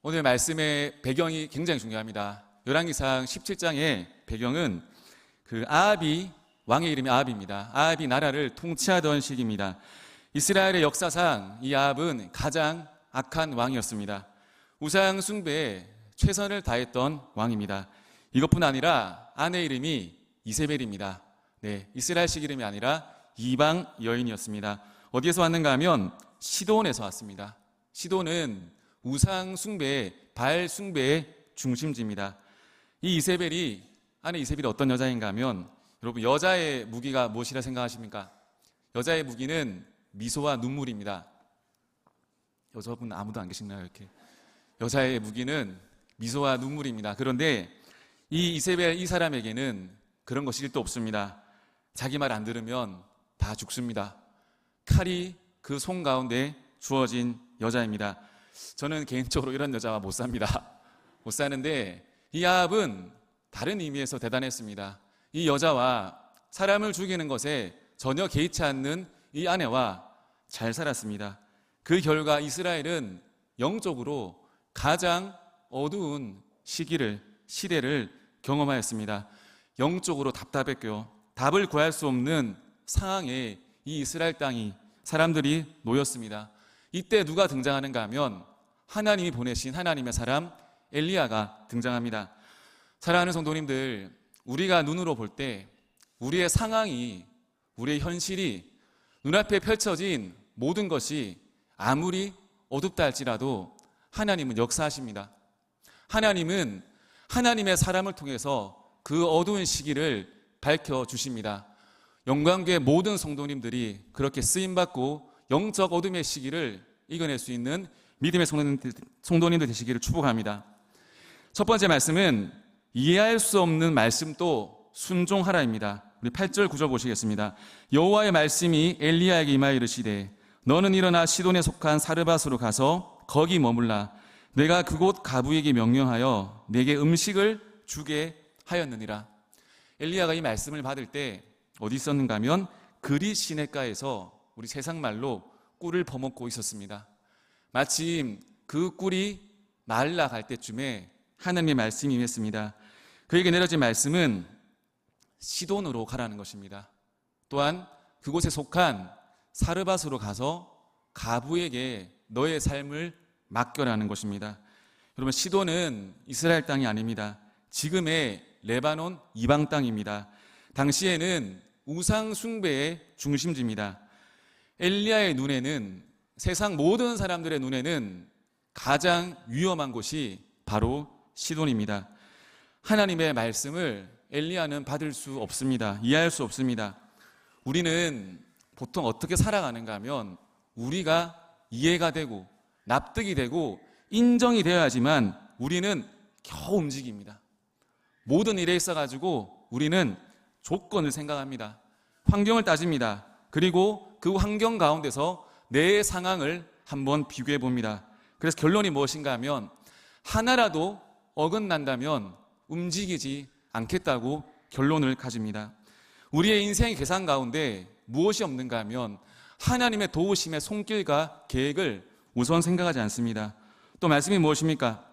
오늘 말씀의 배경이 굉장히 중요합니다. 열왕기상 17장의 배경은 아합이, 왕의 이름이 아합입니다. 아합이 나라를 통치하던 시기입니다. 이스라엘의 역사상 이 아합은 가장 악한 왕이었습니다. 우상 숭배에 최선을 다했던 왕입니다. 이것뿐 아니라 아내 이름이 이세벨입니다. 이스라엘식 이름이 아니라 이방 여인이었습니다. 어디에서 왔는가 하면 시돈에서 왔습니다. 시돈은 우상 숭배, 발 숭배의 중심지입니다. 이 아내 이세벨이 어떤 여자인가 하면, 여러분, 여자의 무기가 무엇이라 생각하십니까? 여자의 무기는 미소와 눈물입니다. 여자분 아무도 안 계시나요? 이렇게. 여자의 무기는 미소와 눈물입니다. 그런데 이 이세벨, 이 사람에게는 그런 것이 1도 없습니다. 자기 말 안 들으면 다 죽습니다. 칼이 그 손 가운데 주어진 여자입니다. 저는 개인적으로 이런 여자와 못 삽니다. 못 사는데 이 아합은 다른 의미에서 대단했습니다. 이 여자와 사람을 죽이는 것에 전혀 개의치 않는 이 아내와 잘 살았습니다. 그 결과 이스라엘은 영적으로 가장 어두운 시대를 경험하였습니다. 영적으로 답답했고요. 답을 구할 수 없는 상황에 이 이스라엘 땅이, 사람들이 놓였습니다. 이때 누가 등장하는가 하면 하나님이 보내신 하나님의 사람 엘리야가 등장합니다. 사랑하는 성도님들, 우리가 눈으로 볼 때 우리의 상황이, 우리의 현실이, 눈앞에 펼쳐진 모든 것이 아무리 어둡다 할지라도 하나님은 역사하십니다. 하나님은 하나님의 사람을 통해서 그 어두운 시기를 밝혀주십니다. 영광교회 모든 성도님들이 그렇게 쓰임받고 영적 어둠의 시기를 이겨낼 수 있는 믿음의 성도님들 되시기를 축복합니다. 첫 번째 말씀은 이해할 수 없는 말씀도 순종하라입니다. 우리 8절 9절 보시겠습니다. 여호와의 말씀이 엘리야에게 임하여 이르시되 너는 일어나 시돈에 속한 사르밧으로 가서 거기 머물라. 내가 그곳 가부에게 명령하여 내게 음식을 주게 하였느니라. 엘리야가 이 말씀을 받을 때 어디 있었는가 하면 그릿 시냇가에서, 우리 세상말로 꿀을 퍼먹고 있었습니다. 마침 그 꿀이 말라갈 때쯤에 하나님의 말씀이 임했습니다. 그에게 내려진 말씀은 시돈으로 가라는 것입니다. 또한 그곳에 속한 사르밧으로 가서 가부에게 너의 삶을 맡겨라는 것입니다. 여러분, 시돈은 이스라엘 땅이 아닙니다. 지금의 레바논 이방 땅입니다. 당시에는 우상 숭배의 중심지입니다. 엘리야의 눈에는, 세상 모든 사람들의 눈에는 가장 위험한 곳이 바로 시돈입니다. 하나님의 말씀을 엘리야는 받을 수 없습니다. 이해할 수 없습니다. 우리는 보통 어떻게 살아가는가 하면 우리가 이해가 되고 납득이 되고 인정이 되어야지만 우리는 겨우 움직입니다. 모든 일에 있어가지고 우리는 조건을 생각합니다. 환경을 따집니다. 그리고 그 환경 가운데서 내 상황을 한번 비교해 봅니다. 그래서 결론이 무엇인가 하면 하나라도 어긋난다면 움직이지 않겠다고 결론을 가집니다. 우리의 인생의 계산 가운데 무엇이 없는가 하면 하나님의 도우심의 손길과 계획을 우선 생각하지 않습니다. 또 말씀이 무엇입니까?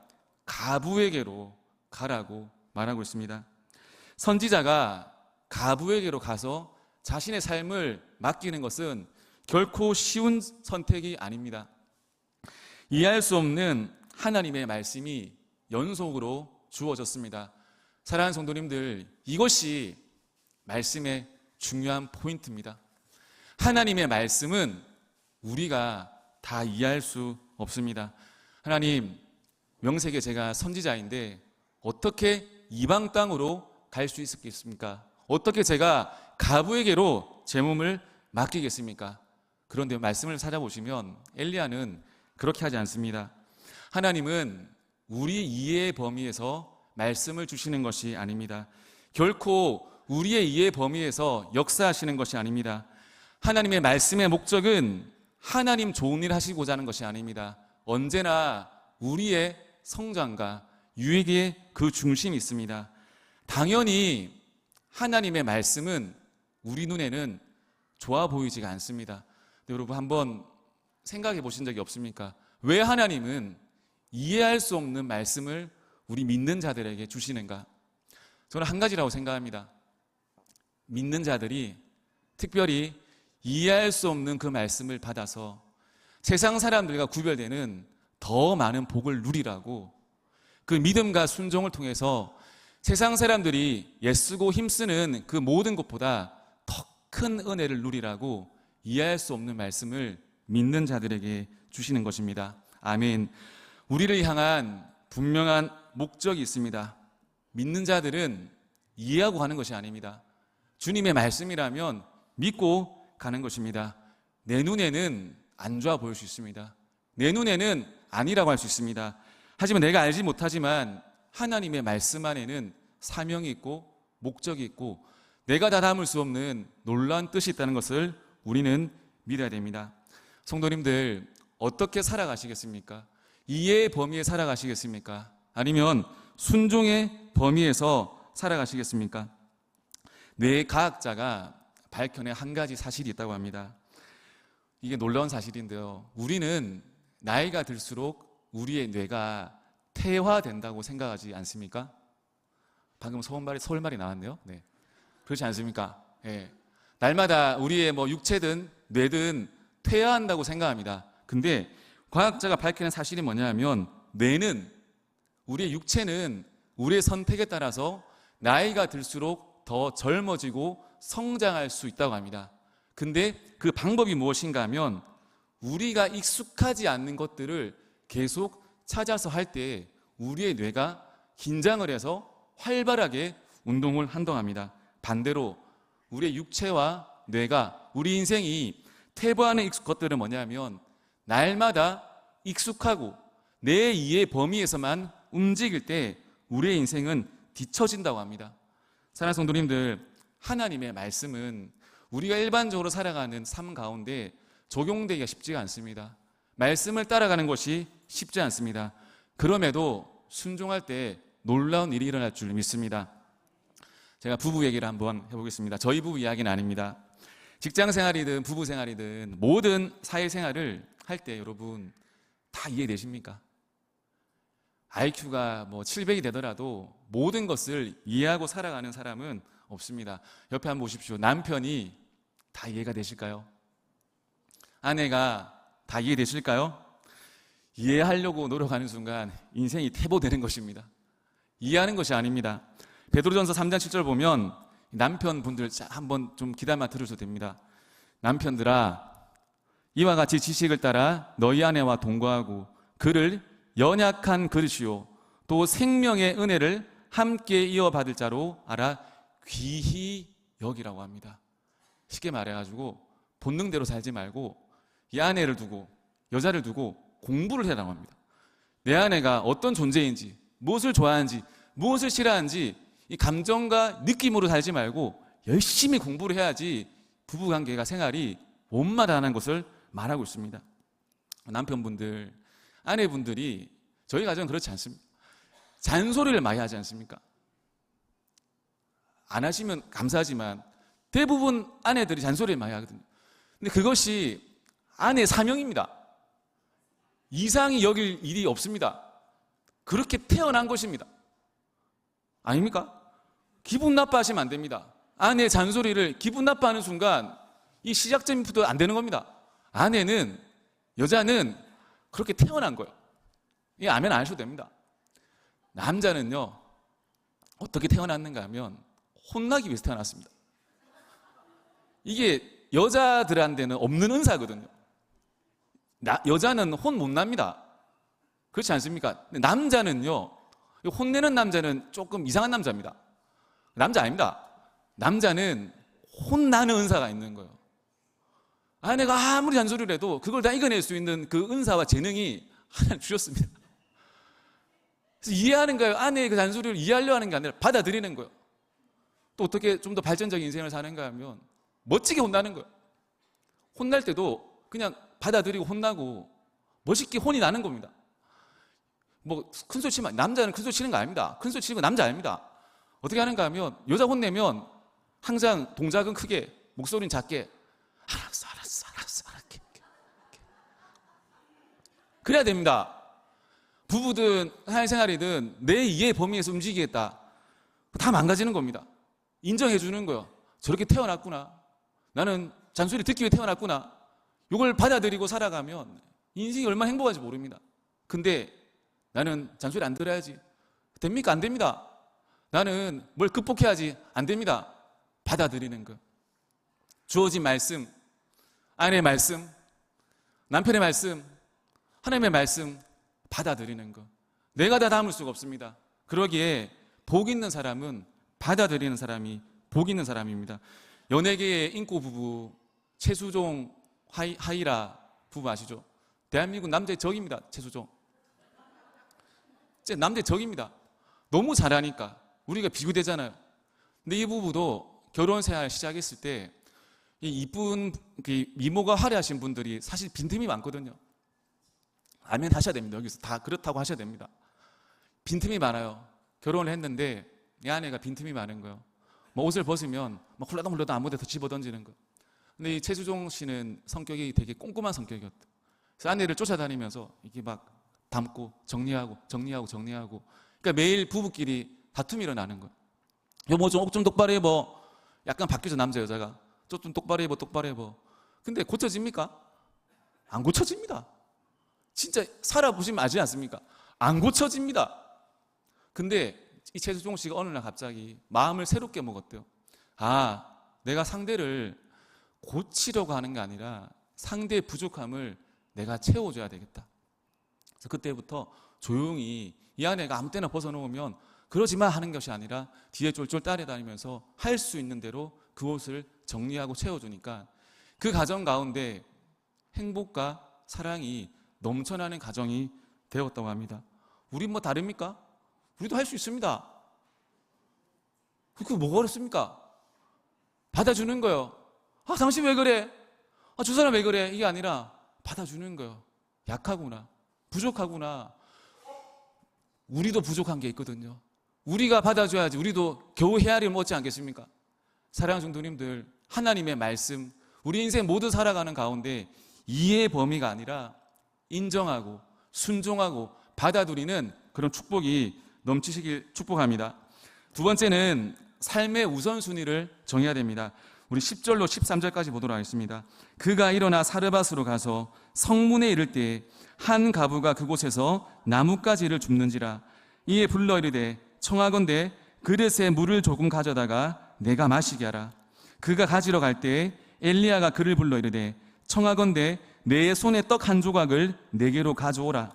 가부에게로 가라고 말하고 있습니다. 선지자가 가부에게로 가서 자신의 삶을 맡기는 것은 결코 쉬운 선택이 아닙니다. 이해할 수 없는 하나님의 말씀이 연속으로 주어졌습니다. 사랑하는 성도님들, 이것이 말씀의 중요한 포인트입니다. 하나님의 말씀은 우리가 다 이해할 수 없습니다. 하나님, 명색에 제가 선지자인데 어떻게 이방 땅으로 갈 수 있겠습니까? 어떻게 제가 가부에게로 제 몸을 맡기겠습니까? 그런데 말씀을 찾아보시면 엘리야는 그렇게 하지 않습니다. 하나님은 우리 이해의 범위에서 말씀을 주시는 것이 아닙니다. 결코 우리의 이해의 범위에서 역사하시는 것이 아닙니다. 하나님의 말씀의 목적은 하나님 좋은 일 하시고자 하는 것이 아닙니다. 언제나 우리의 성장과 유익에 그 중심이 있습니다. 당연히 하나님의 말씀은 우리 눈에는 좋아 보이지가 않습니다. 여러분, 한번 생각해 보신 적이 없습니까? 왜 하나님은 이해할 수 없는 말씀을 우리 믿는 자들에게 주시는가? 저는 한 가지라고 생각합니다. 믿는 자들이 특별히 이해할 수 없는 그 말씀을 받아서 세상 사람들과 구별되는 더 많은 복을 누리라고, 그 믿음과 순종을 통해서 세상 사람들이 애쓰고 힘쓰는 그 모든 것보다 더 큰 은혜를 누리라고 이해할 수 없는 말씀을 믿는 자들에게 주시는 것입니다. 아멘. 우리를 향한 분명한 목적이 있습니다. 믿는 자들은 이해하고 가는 것이 아닙니다. 주님의 말씀이라면 믿고 가는 것입니다. 내 눈에는 안 좋아 보일 수 있습니다. 내 눈에는 아니라고 할 수 있습니다. 하지만 내가 알지 못하지만 하나님의 말씀 안에는 사명이 있고 목적이 있고 내가 다 담을 수 없는 놀라운 뜻이 있다는 것을 우리는 믿어야 됩니다. 성도님들, 어떻게 살아가시겠습니까? 이해의 범위에 살아가시겠습니까? 아니면 순종의 범위에서 살아가시겠습니까? 뇌과학자가 밝혀낸 한 가지 사실이 있다고 합니다. 이게 놀라운 사실인데요, 우리는 나이가 들수록 우리의 뇌가 퇴화된다고 생각하지 않습니까? 방금 서울말이 나왔네요. 네. 그렇지 않습니까? 네. 날마다 우리의 육체든 뇌든 퇴화한다고 생각합니다. 근데 과학자가 밝히는 사실이 뭐냐면, 뇌는, 우리의 육체는 우리의 선택에 따라서 나이가 들수록 더 젊어지고 성장할 수 있다고 합니다. 근데 그 방법이 무엇인가 하면, 우리가 익숙하지 않는 것들을 계속 찾아서 할 때 우리의 뇌가 긴장을 해서 활발하게 운동을 한다고 합니다. 반대로 우리의 육체와 뇌가, 우리 인생이 퇴보하는 것들은 뭐냐면, 날마다 익숙하고 내 이해 범위에서만 움직일 때 우리의 인생은 뒤처진다고 합니다. 사랑하는 성도님들, 하나님의 말씀은 우리가 일반적으로 살아가는 삶 가운데 적용되기가 쉽지가 않습니다. 말씀을 따라가는 것이 쉽지 않습니다. 그럼에도 순종할 때 놀라운 일이 일어날 줄 믿습니다. 제가 부부 얘기를 한번 해보겠습니다. 저희 부부 이야기는 아닙니다. 직장 생활이든 부부 생활이든 모든 사회 생활을 할 때 여러분 다 이해되십니까? IQ가 700이 되더라도 모든 것을 이해하고 살아가는 사람은 없습니다. 옆에 한번 보십시오. 남편이 다 이해가 되실까요? 아내가 다 이해되실까요? 이해하려고 노력하는 순간 인생이 퇴보되는 것입니다. 이해하는 것이 아닙니다. 베드로전서 3장 7절 보면 남편분들 한번 좀 기다려 들으셔도 됩니다. 남편들아, 이와 같이 지식을 따라 너희 아내와 동거하고 그를 연약한 그릇이요 또 생명의 은혜를 함께 이어받을 자로 알아 귀히 여기라고 합니다. 쉽게 말해가지고 본능대로 살지 말고 이 아내를 두고, 여자를 두고 공부를 해라고 합니다. 내 아내가 어떤 존재인지, 무엇을 좋아하는지, 무엇을 싫어하는지 이 감정과 느낌으로 살지 말고 열심히 공부를 해야지 부부관계가, 생활이 원만하다는 것을 말하고 있습니다. 남편분들, 아내분들이, 저희 가정은 그렇지 않습니다. 잔소리를 많이 하지 않습니까? 안 하시면 감사하지만 대부분 아내들이 잔소리를 많이 하거든요. 근데 그것이 아내의 사명입니다. 이상히 여길 일이 없습니다. 그렇게 태어난 것입니다. 아닙니까? 기분 나빠하시면 안 됩니다. 아내의 잔소리를 기분 나빠하는 순간 이 시작점부터 안 되는 겁니다. 아내는, 여자는 그렇게 태어난 거예요. 이 아멘 안 하셔도 됩니다. 남자는요, 어떻게 태어났는가 하면 혼나기 위해서 태어났습니다. 이게 여자들한테는 없는 은사거든요. 여자는 혼 못 납니다. 그렇지 않습니까? 근데 남자는요, 혼내는 남자는 조금 이상한 남자입니다. 남자 아닙니다. 남자는 혼나는 은사가 있는 거예요. 아내가 아무리 잔소리를 해도 그걸 다 이겨낼 수 있는 그 은사와 재능이 하나님 주셨습니다. 그래서 이해하는 거예요. 아내의 그 잔소리를 이해하려 하는 게 아니라 받아들이는 거예요. 또 어떻게 좀 더 발전적인 인생을 사는가 하면 멋지게 혼나는 거예요. 혼날 때도 그냥 받아들이고 혼나고 멋있게 혼이 나는 겁니다. 큰 소리 치면, 남자는 큰 소리 치는 거 아닙니다. 큰 소리 치는 거 남자 아닙니다. 어떻게 하는가 하면 여자 혼내면 항상 동작은 크게, 목소리는 작게, 알았어. 그래야 됩니다. 부부든 사회생활이든 내 이해 범위에서 움직이겠다. 다 망가지는 겁니다. 인정해 주는 거요. 저렇게 태어났구나. 나는 잔소리 듣기 위해 태어났구나. 이걸 받아들이고 살아가면 인생이 얼마나 행복한지 모릅니다. 근데 나는 잔소리 안 들어야지. 됩니까? 안 됩니다. 나는 뭘 극복해야지. 안 됩니다. 받아들이는 거. 주어진 말씀, 아내의 말씀, 남편의 말씀, 하나님의 말씀 받아들이는 거. 내가 다 담을 수가 없습니다. 그러기에 복 있는 사람은 받아들이는 사람이 복 있는 사람입니다. 연예계의 인고 부부 최수종, 하이라 부부 아시죠? 대한민국 남자의 적입니다. 최수종. 진짜 남자의 적입니다. 너무 잘하니까 우리가 비교되잖아요. 근데 이 부부도 결혼 생활 시작했을 때 이 이쁜 미모가 화려하신 분들이 사실 빈틈이 많거든요. 아멘 하셔야 됩니다. 여기서 다 그렇다고 하셔야 됩니다. 빈틈이 많아요. 결혼을 했는데 내 아내가 빈틈이 많은 거예요. 뭐 옷을 벗으면 막 홀라당 아무 데서 집어던지는 거. 근데 이 최수종 씨는 성격이 되게 꼼꼼한 성격이었다. 그래서 아내를 쫓아다니면서 이게 막 담고 정리하고. 그러니까 매일 부부끼리 다툼이 일어나는 거예요. 여보 좀 똑바로 해봐. 약간 바뀌죠 남자 여자가. 좀 똑바로 해봐. 근데 고쳐집니까? 안 고쳐집니다. 진짜 살아보시면 알지 않습니까? 안 고쳐집니다. 근데 이 최수종 씨가 어느 날 갑자기 마음을 새롭게 먹었대요. 아, 내가 상대를 고치려고 하는 게 아니라 상대의 부족함을 내가 채워줘야 되겠다. 그래서 그때부터 조용히 이 아내가 아무 때나 벗어놓으면 그러지 마 하는 것이 아니라 뒤에 쫄쫄 따라다니면서 할 수 있는 대로 그 옷을 정리하고 채워주니까 그 가정 가운데 행복과 사랑이 넘쳐나는 가정이 되었다고 합니다. 우리 뭐 다릅니까? 우리도 할 수 있습니다. 그게 뭐가 어렵습니까? 받아주는 거요. 아, 당신 왜 그래? 아, 저 사람 왜 그래? 이게 아니라 받아주는 거요. 약하구나. 부족하구나. 우리도 부족한 게 있거든요. 우리가 받아줘야지 우리도 겨우 헤아림을 먹지 않겠습니까? 사랑하는 성도님들, 하나님의 말씀, 우리 인생 모두 살아가는 가운데 이해의 범위가 아니라 인정하고 순종하고 받아들이는 그런 축복이 넘치시길 축복합니다. 두 번째는 삶의 우선순위를 정해야 됩니다. 우리 10절로 13절까지 보도록 하겠습니다. 그가 일어나 사르밧으로 가서 성문에 이를 때 한 가부가 그곳에서 나뭇가지를 줍는지라. 이에 불러 이르되 청하건대 그릇에 물을 조금 가져다가 내가 마시게 하라. 그가 가지러 갈 때 엘리야가 그를 불러 이르되 청하건대 내 손에 떡 한 조각을 내게로 가져오라.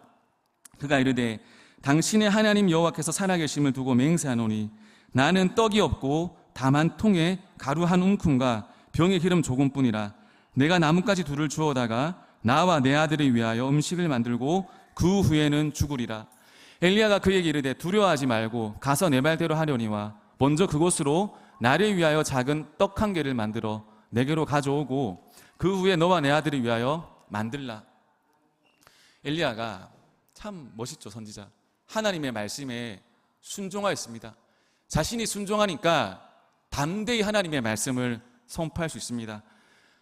그가 이르되 당신의 하나님 여호와께서 살아계심을 두고 맹세하노니 나는 떡이 없고 다만 통에 가루 한 움큼과 병에 기름 조금뿐이라. 내가 나뭇가지 둘을 주워다가 나와 내 아들을 위하여 음식을 만들고 그 후에는 죽으리라. 엘리야가 그에게 이르되 두려워하지 말고 가서 내 말대로 하려니와 먼저 그곳으로 나를 위하여 작은 떡 한 개를 만들어 내게로 가져오고 그 후에 너와 내 아들을 위하여 만들라. 엘리야가 참 멋있죠. 선지자. 하나님의 말씀에 순종하였습니다. 자신이 순종하니까 담대히 하나님의 말씀을 선포할 수 있습니다.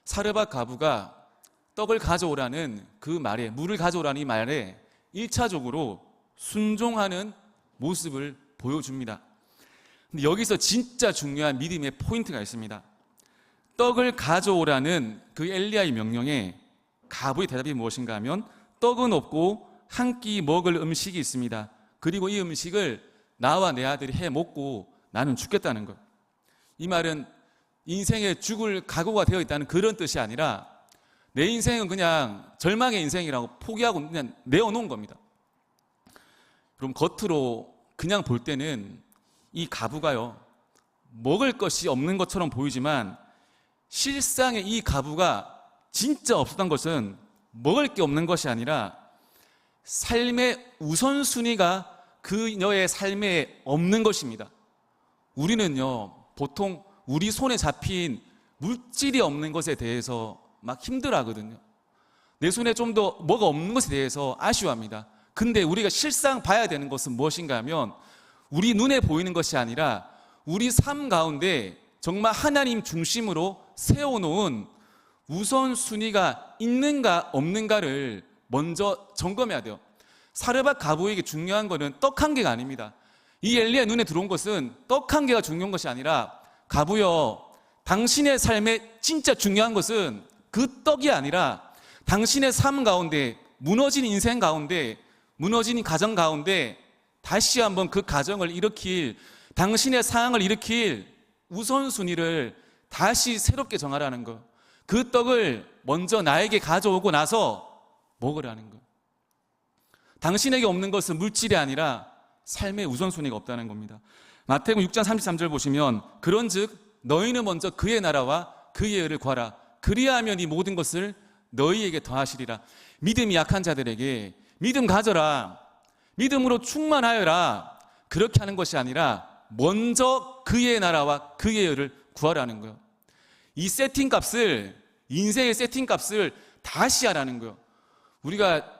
사르밧 가부가 떡을 가져오라는 그 말에, 물을 가져오라는 이 말에 1차적으로 순종하는 모습을 보여줍니다. 근데 여기서 진짜 중요한 믿음의 포인트가 있습니다. 떡을 가져오라는 그 엘리야의 명령에 가부의 대답이 무엇인가 하면 떡은 없고 한 끼 먹을 음식이 있습니다. 그리고 이 음식을 나와 내 아들이 해 먹고 나는 죽겠다는 것. 이 말은 인생에 죽을 각오가 되어 있다는 그런 뜻이 아니라 내 인생은 그냥 절망의 인생이라고 포기하고 그냥 내어놓은 겁니다. 그럼 겉으로 그냥 볼 때는 이 가부가요, 먹을 것이 없는 것처럼 보이지만 실상의 이 가부가 진짜 없었던 것은 먹을 게 없는 것이 아니라 삶의 우선순위가 그녀의 삶에 없는 것입니다. 우리는요, 보통 우리 손에 잡힌 물질이 없는 것에 대해서 막 힘들어 하거든요. 내 손에 좀 더 뭐가 없는 것에 대해서 아쉬워합니다. 근데 우리가 실상 봐야 되는 것은 무엇인가 하면 우리 눈에 보이는 것이 아니라 우리 삶 가운데 정말 하나님 중심으로 세워놓은 우선순위가 있는가 없는가를 먼저 점검해야 돼요. 사르밧 가부에게 중요한 것은 떡 한 개가 아닙니다. 이 엘리야의 눈에 들어온 것은 떡 한 개가 중요한 것이 아니라, 가부여, 당신의 삶에 진짜 중요한 것은 그 떡이 아니라 당신의 삶 가운데, 무너진 인생 가운데, 무너진 가정 가운데 다시 한번 그 가정을 일으킬, 당신의 상황을 일으킬 우선순위를 다시 새롭게 정하라는 거. 그 떡을 먼저 나에게 가져오고 나서 먹으라는 거. 당신에게 없는 것은 물질이 아니라 삶의 우선순위가 없다는 겁니다. 마태복음 6장 33절 보시면, 그런즉 너희는 먼저 그의 나라와 그의 의를 구하라. 그리하면 이 모든 것을 너희에게 더하시리라. 믿음이 약한 자들에게 믿음 가져라, 믿음으로 충만하여라, 그렇게 하는 것이 아니라 먼저 그의 나라와 그의 의를 구하라는 거예요. 이 세팅값을, 인생의 세팅값을 다시 하라는 거예요. 우리가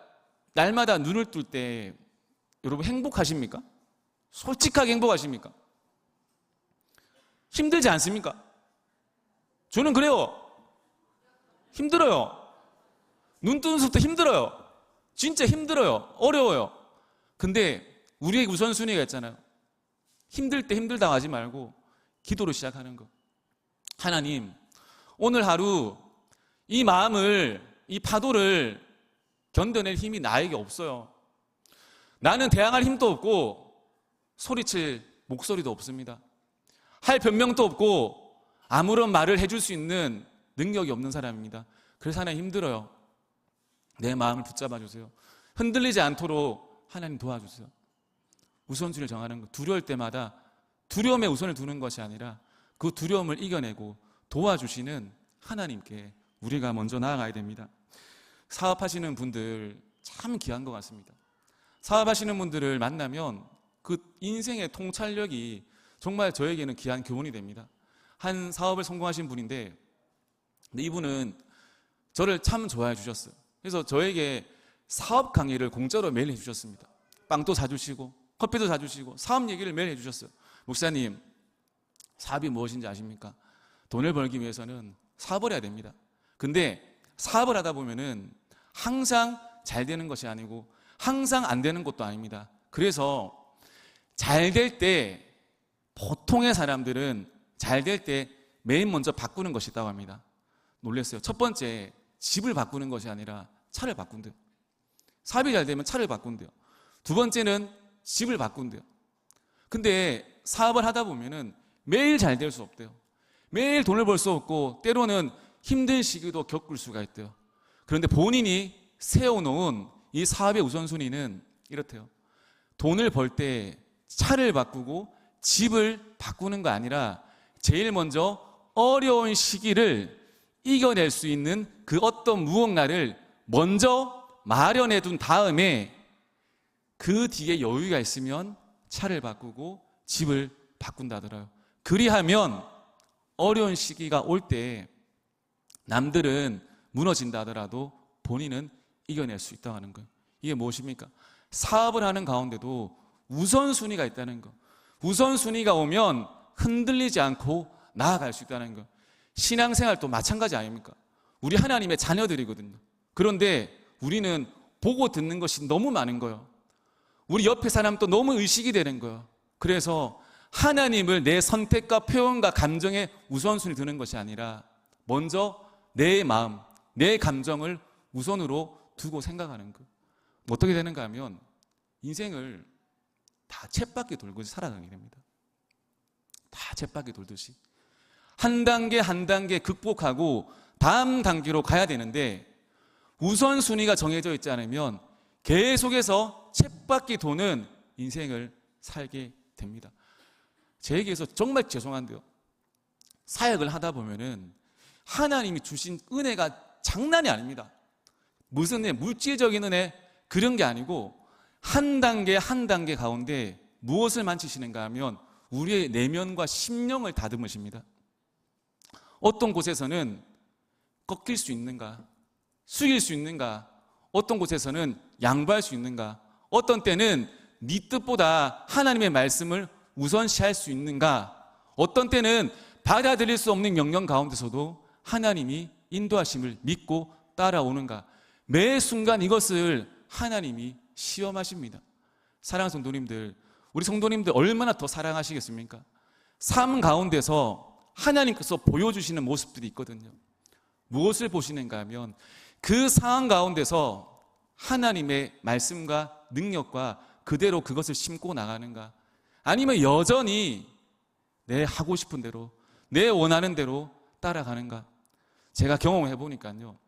날마다 눈을 뜰 때 여러분 행복하십니까? 솔직하게 행복하십니까? 힘들지 않습니까? 저는 그래요. 힘들어요. 눈 뜨는 속도 힘들어요. 진짜 힘들어요. 어려워요. 근데 우리의 우선순위가 있잖아요. 힘들 때 힘들다고 하지 말고 기도로 시작하는 거. 하나님, 오늘 하루 이 마음을, 이 파도를 견뎌낼 힘이 나에게 없어요. 나는 대항할 힘도 없고 소리칠 목소리도 없습니다. 할 변명도 없고 아무런 말을 해줄 수 있는 능력이 없는 사람입니다. 그래서 하나님 힘들어요. 내 마음을 붙잡아 주세요. 흔들리지 않도록 하나님 도와주세요. 우선순위를 정하는 것. 두려울 때마다 두려움에 우선을 두는 것이 아니라 그 두려움을 이겨내고 도와주시는 하나님께 우리가 먼저 나아가야 됩니다. 사업하시는 분들 참 귀한 것 같습니다. 사업하시는 분들을 만나면 그 인생의 통찰력이 정말 저에게는 귀한 교훈이 됩니다. 한 사업을 성공하신 분인데, 근데 이분은 저를 참 좋아해 주셨어요. 그래서 저에게 사업 강의를 공짜로 매일 해주셨습니다. 빵도 사주시고 커피도 사주시고 사업 얘기를 매일 해주셨어요. 목사님, 사업이 무엇인지 아십니까? 돈을 벌기 위해서는 사업을 해야 됩니다. 근데 사업을 하다 보면은 항상 잘 되는 것이 아니고 항상 안 되는 것도 아닙니다. 그래서 잘 될 때, 보통의 사람들은 잘 될 때 맨 먼저 바꾸는 것이 있다고 합니다. 놀랐어요. 첫 번째, 집을 바꾸는 것이 아니라 차를 바꾼대요. 사업이 잘 되면 차를 바꾼대요. 두 번째는 집을 바꾼대요. 근데 사업을 하다 보면은 매일 잘 될 수 없대요. 매일 돈을 벌 수 없고 때로는 힘든 시기도 겪을 수가 있대요. 그런데 본인이 세워놓은 이 사업의 우선순위는 이렇대요. 돈을 벌 때 차를 바꾸고 집을 바꾸는 거 아니라 제일 먼저 어려운 시기를 이겨낼 수 있는 그 어떤 무언가를 먼저 마련해 둔 다음에 그 뒤에 여유가 있으면 차를 바꾸고 집을 바꾼다더라요. 그리하면 어려운 시기가 올 때 남들은 무너진다 하더라도 본인은 이겨낼 수 있다고 하는 거예요. 이게 무엇입니까? 사업을 하는 가운데도 우선순위가 있다는 거. 우선순위가 오면 흔들리지 않고 나아갈 수 있다는 거. 신앙생활도 마찬가지 아닙니까? 우리 하나님의 자녀들이거든요. 그런데 우리는 보고 듣는 것이 너무 많은 거예요. 우리 옆에 사람도 너무 의식이 되는 거예요. 그래서 하나님을 내 선택과 표현과 감정에 우선순위 두는 것이 아니라 먼저 내 마음, 내 감정을 우선으로 두고 생각하는 거. 어떻게 되는가 하면 인생을 다 쳇바퀴 돌고 살아가게 됩니다. 다 쳇바퀴 돌듯이 한 단계 한 단계 극복하고 다음 단계로 가야 되는데 우선순위가 정해져 있지 않으면 계속해서 쳇바퀴 도는 인생을 살게 됩니다. 제 얘기에서 정말 죄송한데요, 사역을 하다 보면은 하나님이 주신 은혜가 장난이 아닙니다. 무슨 은혜, 물질적인 은혜 그런 게 아니고 한 단계 한 단계 가운데 무엇을 만지시는가 하면 우리의 내면과 심령을 다듬으십니다. 어떤 곳에서는 꺾일 수 있는가, 숙일 수 있는가, 어떤 곳에서는 양보할 수 있는가, 어떤 때는 네 뜻보다 하나님의 말씀을 우선시할 수 있는가, 어떤 때는 받아들일 수 없는 명령 가운데서도 하나님이 인도하심을 믿고 따라오는가. 매 순간 이것을 하나님이 시험하십니다. 사랑하는 성도님들, 우리 성도님들 얼마나 더 사랑하시겠습니까? 삶 가운데서 하나님께서 보여주시는 모습들이 있거든요. 무엇을 보시는가 하면 그 상황 가운데서 하나님의 말씀과 능력과 그대로 그것을 심고 나가는가, 아니면 여전히 내 하고 싶은 대로, 내 원하는 대로 따라가는가. 제가 경험해 보니까요,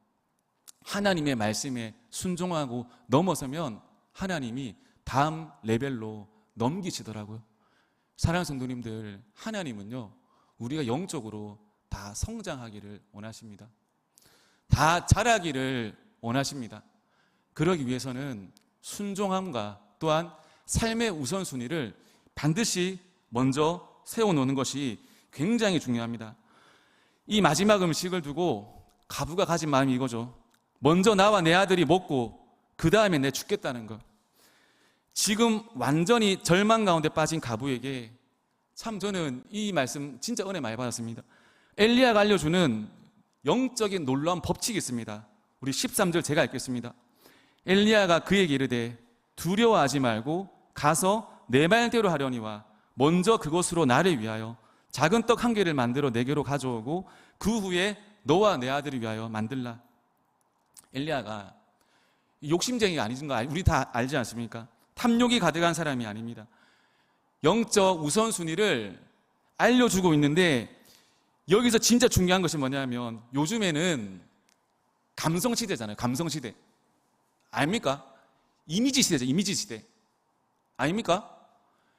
하나님의 말씀에 순종하고 넘어서면 하나님이 다음 레벨로 넘기시더라고요. 사랑하는 성도님들, 하나님은요, 우리가 영적으로 다 성장하기를 원하십니다. 다 자라기를 원하십니다. 그러기 위해서는 순종함과 또한 삶의 우선순위를 반드시 먼저 세워놓는 것이 굉장히 중요합니다. 이 마지막 음식을 두고 가부가 가진 마음이 이거죠. 먼저 나와 내 아들이 먹고 그 다음에 내 죽겠다는 것. 지금 완전히 절망 가운데 빠진 가부에게 참 저는 이 말씀 진짜 은혜 많이 받았습니다. 엘리야가 알려주는 영적인 놀라운 법칙이 있습니다. 우리 13절 제가 읽겠습니다. 엘리야가 그에게 이르되 두려워하지 말고 가서 내 말대로 하려니와 먼저 그것으로 나를 위하여 작은 떡 한 개를 만들어 내게로 가져오고 그 후에 너와 내 아들을 위하여 만들라. 엘리야가 욕심쟁이가 아닌 거 우리 다 알지 않습니까? 탐욕이 가득한 사람이 아닙니다. 영적 우선순위를 알려주고 있는데, 여기서 진짜 중요한 것이 뭐냐면 요즘에는 감성시대잖아요. 감성시대 아닙니까? 이미지 시대죠. 이미지 시대 아닙니까?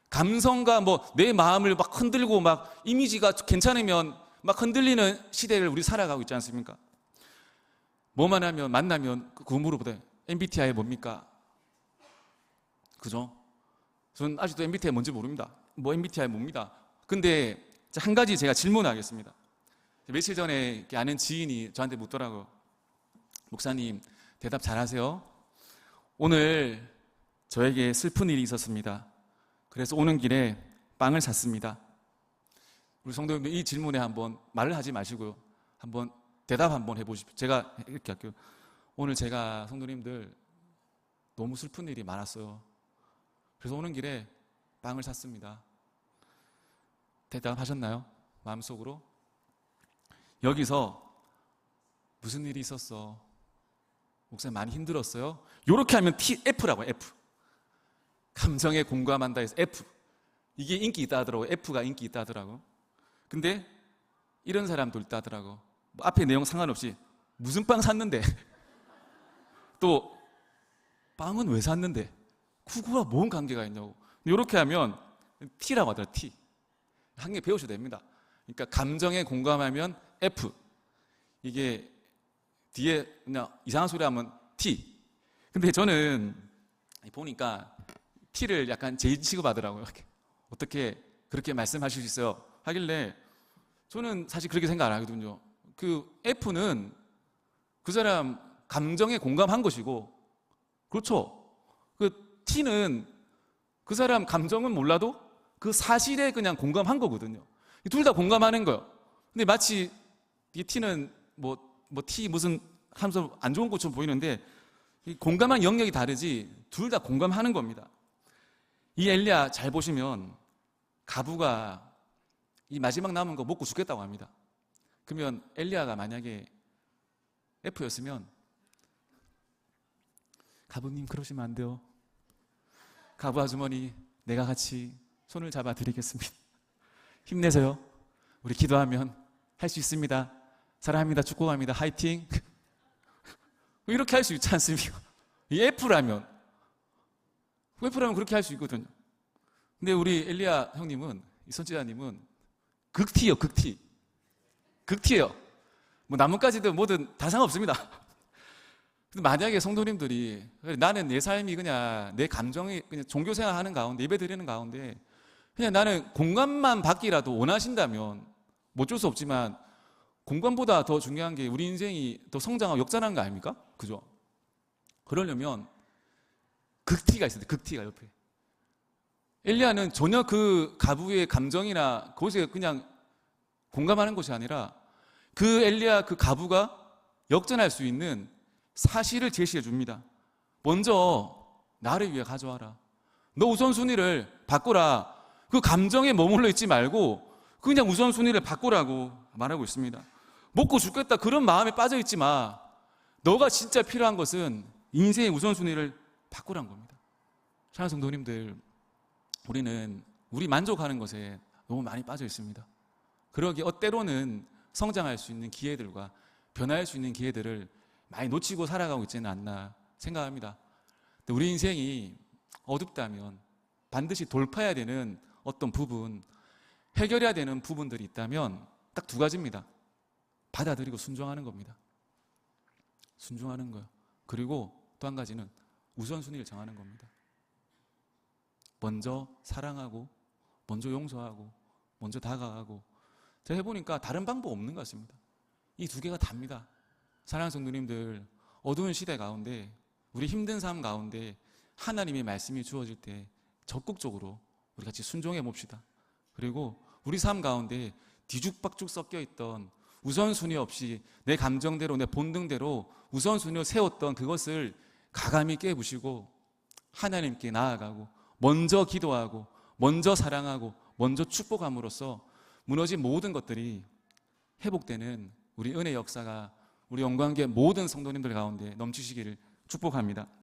감성과 내 마음을 막 흔들고 막 이미지가 괜찮으면 막 흔들리는 시대를 우리 살아가고 있지 않습니까? 뭐만 하면 만나면 그거 물어보대. MBTI 뭡니까? 그죠? 저는 아직도 MBTI 뭔지 모릅니다. MBTI 뭡니다. 근데 한 가지 제가 질문하겠습니다. 며칠 전에 아는 지인이 저한테 묻더라고요. 목사님, 대답 잘하세요. 오늘 저에게 슬픈 일이 있었습니다. 그래서 오는 길에 빵을 샀습니다. 우리 성도님들 이 질문에 한번 말을 하지 마시고요, 한번 대답 한번 해보십시오. 제가 이렇게 할게요. 오늘 제가 성도님들 너무 슬픈 일이 많았어요. 그래서 오는 길에 빵을 샀습니다. 대답하셨나요? 마음속으로? 여기서 무슨 일이 있었어? 목사님 많이 힘들었어요? 이렇게 하면 F라고요. F. 감정에 공감한다 해서 F. 이게 인기 있다 하더라고요. F가 인기 있다 하더라고요. 근데 이런 사람도 있다 하더라고요. 앞에 내용 상관없이 무슨 빵 샀는데 또 빵은 왜 샀는데 그거와 뭔 관계가 있냐고. 이렇게 하면 T라고 하더라고요. T. 한 개 배우셔도 됩니다. 그러니까 감정에 공감하면 F. 이게 뒤에 그냥 이상한 소리 하면 T. 근데 저는 보니까 T를 약간 제일 취급하더라고요. 어떻게 그렇게 말씀하실 수 있어요? 하길래 저는 사실 그렇게 생각 안 하거든요. 그 F는 그 사람 감정에 공감한 것이고, 그렇죠? 그 T는 그 사람 감정은 몰라도 그 사실에 그냥 공감한 거거든요. 둘 다 공감하는 거예요. 근데 마치 이 T는 T 무슨 하면서 안 좋은 것처럼 보이는데 이 공감한 영역이 다르지 둘 다 공감하는 겁니다. 이 엘리야 잘 보시면 가부가 이 마지막 남은 거 먹고 죽겠다고 합니다. 그러면 엘리야가 만약에 F였으면 가부님 그러시면 안 돼요. 가부 아주머니 내가 같이 손을 잡아 드리겠습니다. 힘내세요. 우리 기도하면 할 수 있습니다. 사랑합니다. 축복합니다. 화이팅. 이렇게 할 수 있지 않습니까? 이 F라면 그렇게 할 수 있거든요. 근데 우리 엘리야 형님은, 이 선지자님은 극T예요. 극T예요. 나뭇가지든 뭐든 다 상관없습니다. 근데 만약에 성도님들이 나는 내 삶이 그냥 내 감정이 그냥 종교생활 하는 가운데, 예배 드리는 가운데 그냥 나는 공감만 받기라도 원하신다면 어쩔 수 없지만 공감보다 더 중요한 게 우리 인생이 더 성장하고 역전하는 거 아닙니까? 그죠? 그러려면 극T가 있어요. 극T가 옆에. 엘리야는 전혀 그 가부의 감정이나 그것에 그냥 공감하는 것이 아니라 그 엘리야 그 가부가 역전할 수 있는 사실을 제시해 줍니다. 먼저 나를 위해 가져와라. 너 우선순위를 바꾸라. 그 감정에 머물러 있지 말고 그냥 우선순위를 바꾸라고 말하고 있습니다. 먹고 죽겠다 그런 마음에 빠져 있지 마. 너가 진짜 필요한 것은 인생의 우선순위를 바꾸란 겁니다. 사랑하는 성도님들, 우리는 우리 만족하는 것에 너무 많이 빠져 있습니다. 그러기에 때로는 성장할 수 있는 기회들과 변화할 수 있는 기회들을 많이 놓치고 살아가고 있지는 않나 생각합니다. 근데 우리 인생이 어둡다면 반드시 돌파해야 되는 어떤 부분, 해결해야 되는 부분들이 있다면 딱 두 가지입니다. 받아들이고 순종하는 겁니다. 순종하는 거요. 그리고 또 한 가지는 우선순위를 정하는 겁니다. 먼저 사랑하고, 먼저 용서하고, 먼저 다가가고. 제가 해보니까 다른 방법 없는 것 같습니다. 이 두 개가 답니다. 사랑하는 성도님들, 어두운 시대 가운데, 우리 힘든 삶 가운데 하나님의 말씀이 주어질 때 적극적으로 우리 같이 순종해 봅시다. 그리고 우리 삶 가운데 뒤죽박죽 섞여 있던 우선순위 없이 내 감정대로 내 본능대로 우선순위를 세웠던 그것을 가감히 깨부시고 하나님께 나아가고 먼저 기도하고 먼저 사랑하고 먼저 축복함으로써 무너진 모든 것들이 회복되는 우리 은혜 역사가 우리 영광교회 모든 성도님들 가운데 넘치시기를 축복합니다.